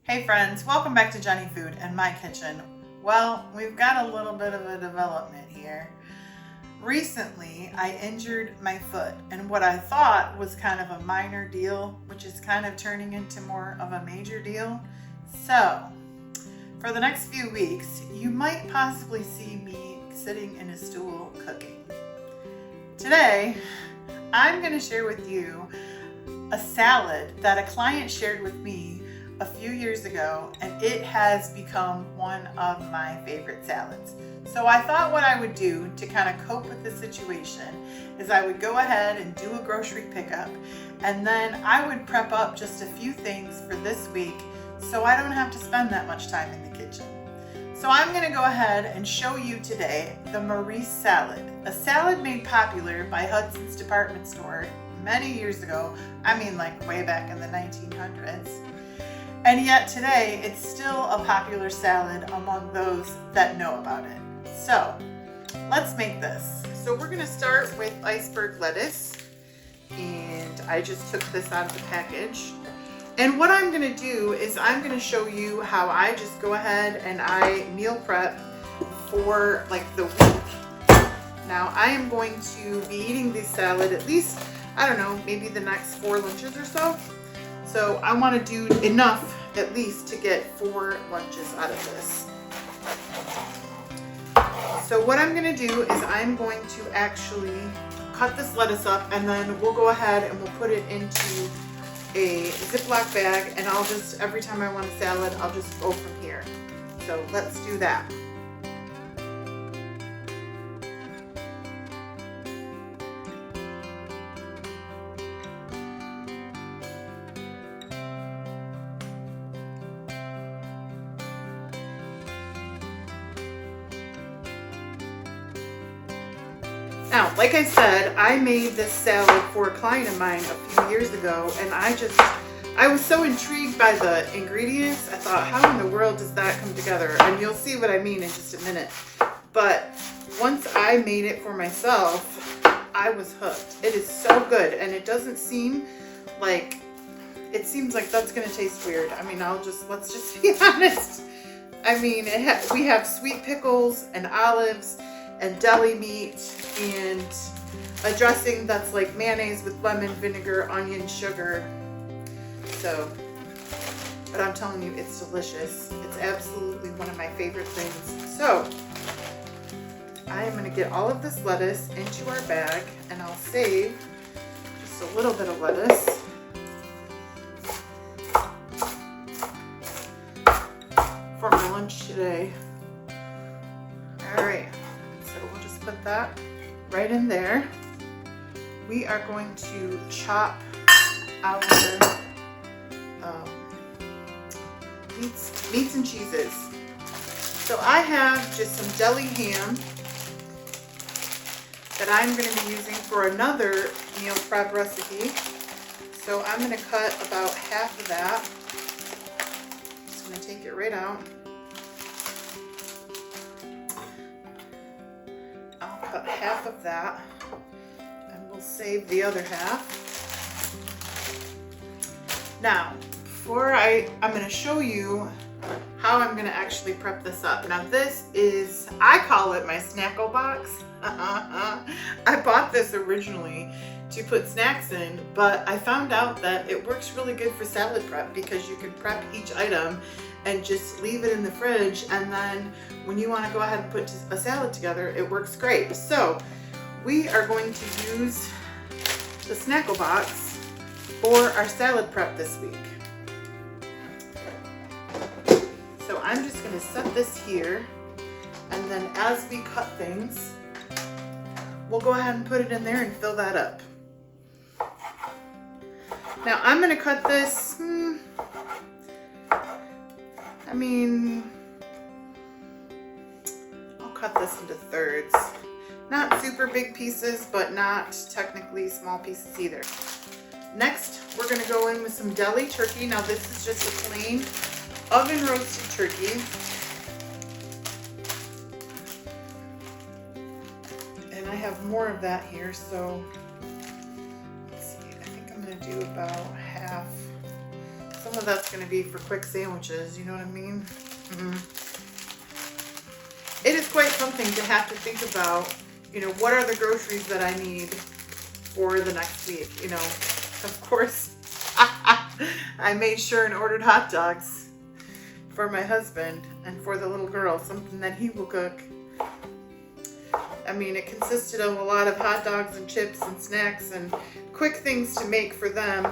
Hey friends, welcome back to Jenny Food and My Kitchen. Well, we've got a little bit of a development here. Recently, I injured my foot, and what I thought was kind of a minor deal, which is kind of turning into more of a major deal. So, for the next few weeks, you might possibly see me sitting in a stool cooking. Today, I'm going to share with you a salad that a client shared with me a few years ago, and it has become one of my favorite salads. So I thought what I would do to kind of cope with the situation is I would go ahead and do a grocery pickup, and then I would prep up just a few things for this week so I don't have to spend that much time in the kitchen. So I'm going to go ahead and show you today the Maurice Salad, a salad made popular by Hudson's department store many years ago. I mean, like way back in the 1900s. And yet today, it's still a popular salad among those that know about it. So let's make this. So we're gonna start with iceberg lettuce. And I just took this out of the package. And what I'm gonna do is I'm gonna show you how I just go ahead and I meal prep for like the week. Now I am going to be eating this salad at least, I don't know, maybe the next 4 lunches or so. So I want to do enough at least to get 4 lunches out of this. So what I'm going to do is I'm going to actually cut this lettuce up, and then we'll go ahead and we'll put it into a Ziploc bag, and I'll just, every time I want a salad, I'll just go from here. So let's do that. Now, like I said, I made this salad for a client of mine a few years ago, and I was so intrigued by the ingredients. I thought, how in the world does that come together? And you'll see what I mean in just a minute. But once I made it for myself, I was hooked. It is so good, and it doesn't seem like, it seems like that's gonna taste weird. I mean, let's just be honest. I mean, we have sweet pickles and olives and deli meat and a dressing that's like mayonnaise with lemon, vinegar, onion, sugar. So, but I'm telling you, it's delicious. It's absolutely one of my favorite things. So, I am gonna get all of this lettuce into our bag, and I'll save just a little bit of lettuce for my lunch today. All right. So we'll just put that right in there. We are going to chop our meats and cheeses. So I have just some deli ham that I'm going to be using for another meal prep recipe. So I'm going to cut about half of that. Just going to take it right out. About half of that, and we'll save the other half. Now, I'm going to show you how I'm going to actually prep this up. Now this is, I call it my snackle box. I bought this originally to put snacks in, but I found out that it works really good for salad prep because you can prep each item and just leave it in the fridge, and then when you want to go ahead and put a salad together, it works great. So we are going to use the snackle box for our salad prep this week. So I'm just going to set this here, and then as we cut things, we'll go ahead and put it in there and fill that up. Now I'm going to cut this, I'll cut this into thirds. Not super big pieces, but not technically small pieces either. Next, we're going to go in with some Deli Turkey. Now this is just a plain oven roasted turkey. And I have more of that here, so let's see, I think I'm going to do about half. So Some of that's going to be for quick sandwiches, you know what I mean? It is quite something to have to think about, you know, what are the groceries that I need for the next week, you know. Of course, I made sure and ordered hot dogs for my husband and for the little girl, something that he will cook. I mean, it consisted of a lot of hot dogs and chips and snacks and quick things to make for them.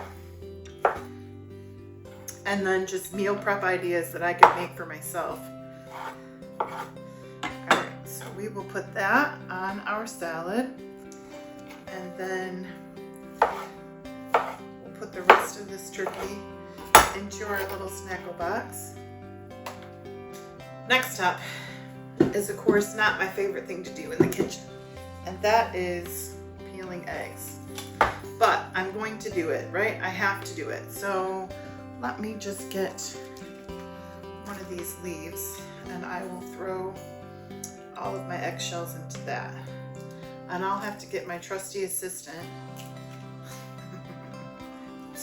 And then just meal prep ideas that I could make for myself. Alright, so we will put that on our salad. And then we'll put the rest of this turkey into our little snackle box. Next up is, of course, not my favorite thing to do in the kitchen, and that is peeling eggs. But I'm going to do it, right? I have to do it. So let me just get one of these leaves and I will throw all of my eggshells into that. And I'll have to get my trusty assistant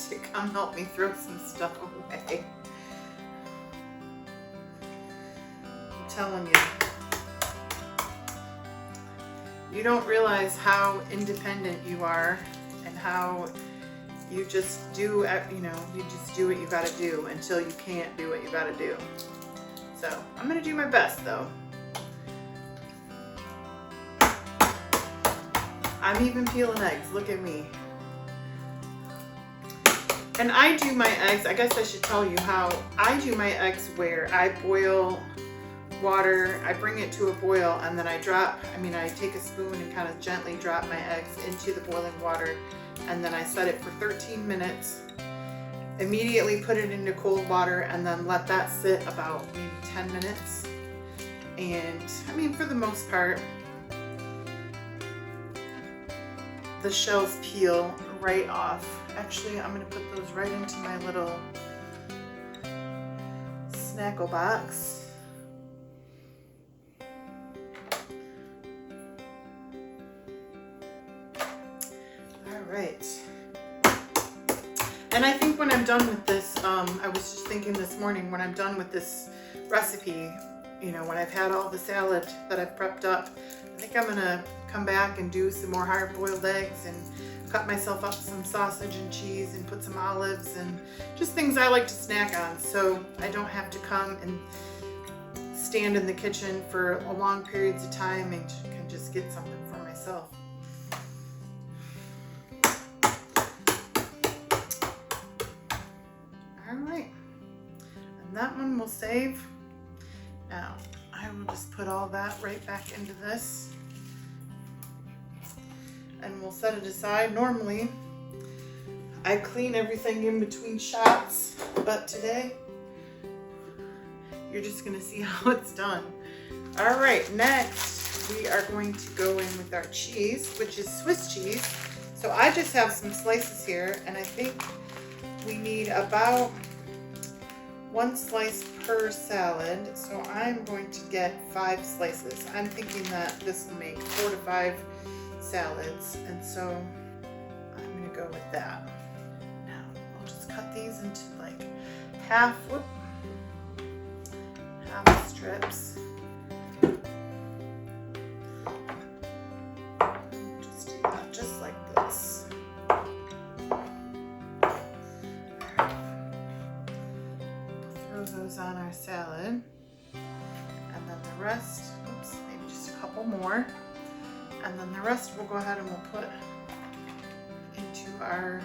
to come help me throw some stuff away. I'm telling you. You don't realize how independent you are and how you just do, you know, you just do what you gotta do until you can't do what you gotta do. So I'm gonna do my best though. I'm even peeling eggs, look at me. And I do my eggs, I guess I should tell you how I do my eggs, where I boil water, I bring it to a boil, and then I take a spoon and kind of gently drop my eggs into the boiling water, and then I set it for 13 minutes, immediately put it into cold water, and then let that sit about maybe 10 minutes. And I mean, for the most part, the shells peel right off. Actually, I'm going to put those right into my little snackle box. Right. And I think when I'm done with this, I was just thinking this morning, when I'm done with this recipe, you know, when I've had all the salad that I've prepped up, I think I'm gonna come back and do some more hard-boiled eggs and cut myself up some sausage and cheese and put some olives and just things I like to snack on, so I don't have to come and stand in the kitchen for long periods of time and can just get something for myself. Alright, and that one we'll save. Now, I will just put all that right back into this. And we'll set it aside. Normally, I clean everything in between shots, but today, you're just gonna see how it's done. All right, next, we are going to go in with our cheese, which is Swiss cheese. So I just have some slices here, and I think we need about 1 slice per salad. So I'm going to get 5 slices. I'm thinking that this will make 4 to 5 salads, and so I'm gonna go with that. Now I'll just cut these into like half strips. Just do that just like this. Throw those on our salad, and then the rest, oops, maybe just a couple more. And then the rest we'll go ahead and we'll put into our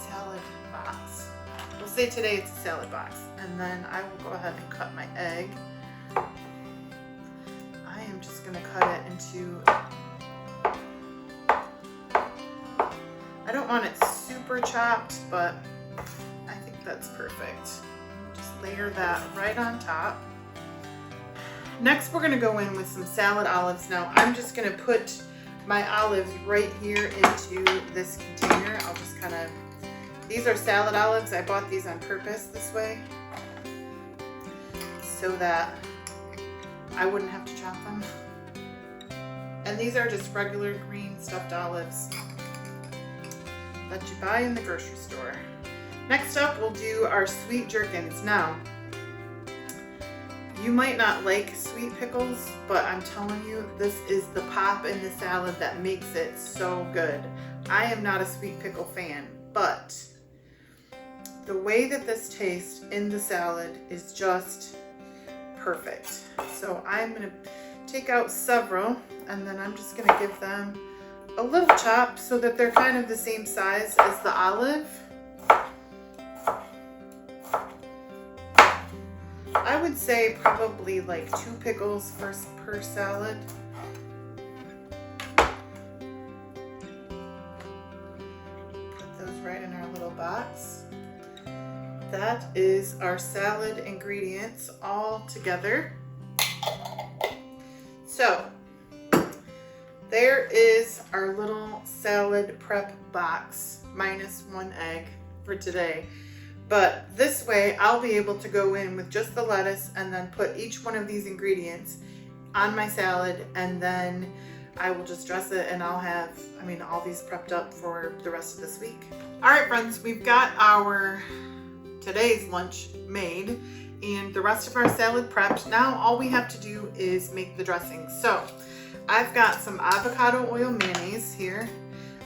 salad box. We'll say today it's a salad box. And then I will go ahead and cut my egg. I am just going to cut it into, I don't want it super chopped, but I think that's perfect. Just layer that right on top. Next we're going to go in with some salad olives. Now I'm just going to put my olives right here into this container. I'll just kind of, these are salad olives. I bought these on purpose this way so that I wouldn't have to chop them. And these are just regular green stuffed olives that you buy in the grocery store. Next up, we'll do our sweet gherkins. Now, you might not like sweet pickles, but I'm telling you, this is the pop in the salad that makes it so good. I am not a sweet pickle fan, but the way that this tastes in the salad is just perfect. So I'm gonna take out several, and then I'm just gonna give them a little chop so that they're kind of the same size as the olive. I would say probably like 2 pickles per salad. Put those right in our little box. That is our salad ingredients all together. So there is our little salad prep box, minus 1 egg for today. But this way I'll be able to go in with just the lettuce and then put each one of these ingredients on my salad, and then I will just dress it and I'll have, all these prepped up for the rest of this week. All right, friends, we've got our today's lunch made and the rest of our salad prepped. Now all we have to do is make the dressing. So I've got some avocado oil mayonnaise here,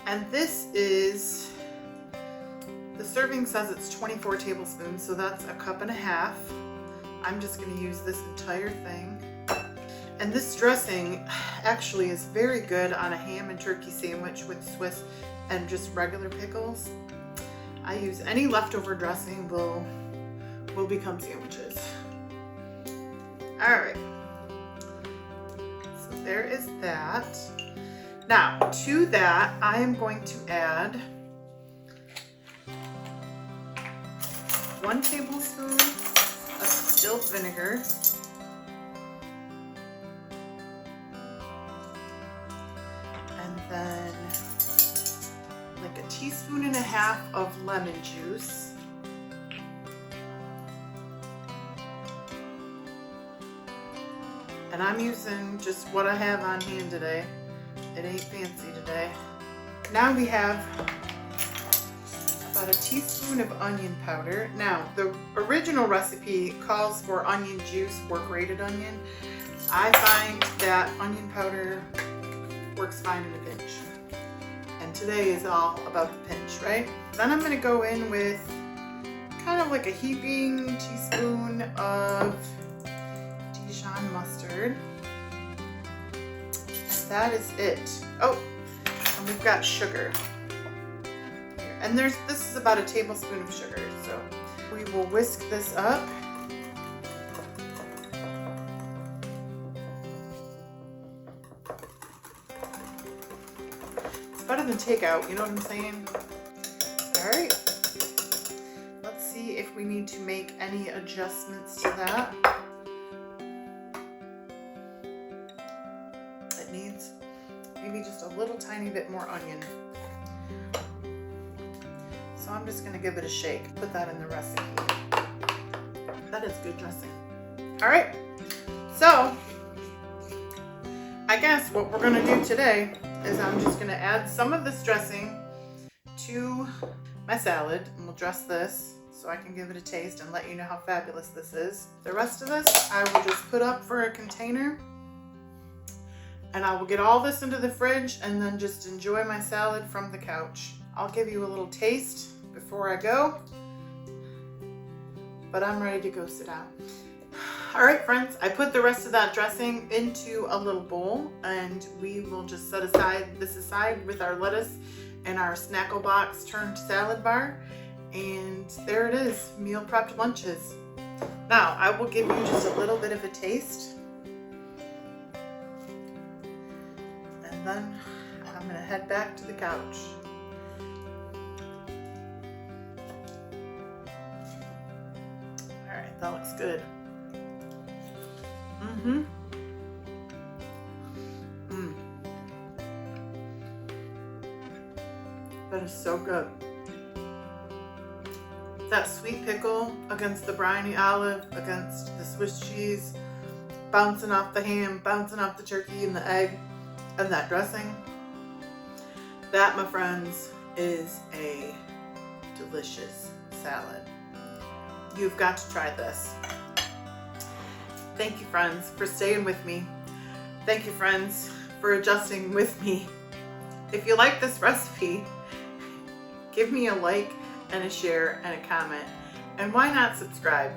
and this is, the serving says it's 24 tablespoons, so that's 1.5 cups. I'm just going to use this entire thing. And this dressing actually is very good on a ham and turkey sandwich with Swiss and just regular pickles. I use any leftover dressing will become sandwiches. All right. So there is that. Now to that, I am going to add 1 tablespoon of distilled vinegar, and then like 1.5 teaspoons of lemon juice, and I'm using just what I have on hand today. It ain't fancy today. Now we have about 1 teaspoon of onion powder. Now, the original recipe calls for onion juice or grated onion. I find that onion powder works fine in a pinch. And today is all about the pinch, right? Then I'm gonna go in with kind of like a heaping teaspoon of Dijon mustard. And that is it. Oh, and we've got sugar. And this is about 1 tablespoon of sugar, so we will whisk this up. It's better than takeout, you know what I'm saying? All right, let's see if we need to make any adjustments to that. It needs maybe just a little tiny bit more onion. So I'm just gonna give it a shake, put that in the recipe. That is good dressing. All right, so I guess what we're gonna do today is I'm just gonna add some of this dressing to my salad, and we'll dress this so I can give it a taste and let you know how fabulous this is. The rest of this I will just put up for a container, and I will get all this into the fridge and then just enjoy my salad from the couch. I'll give you a little taste before I go, but I'm ready to go sit down. All right, friends, I put the rest of that dressing into a little bowl, and we will just set this aside with our lettuce and our snackle box turned salad bar. And there it is, meal prepped lunches. Now I will give you just a little bit of a taste, and then I'm gonna head back to the couch. That looks good. That is so good. That sweet pickle against the briny olive, against the Swiss cheese, bouncing off the ham, bouncing off the turkey and the egg, and that dressing. That, my friends, is a delicious salad. You've got to try this. Thank you, friends, for staying with me. Thank you, friends, for adjusting with me. If you like this recipe, give me a like and a share and a comment. And why not subscribe?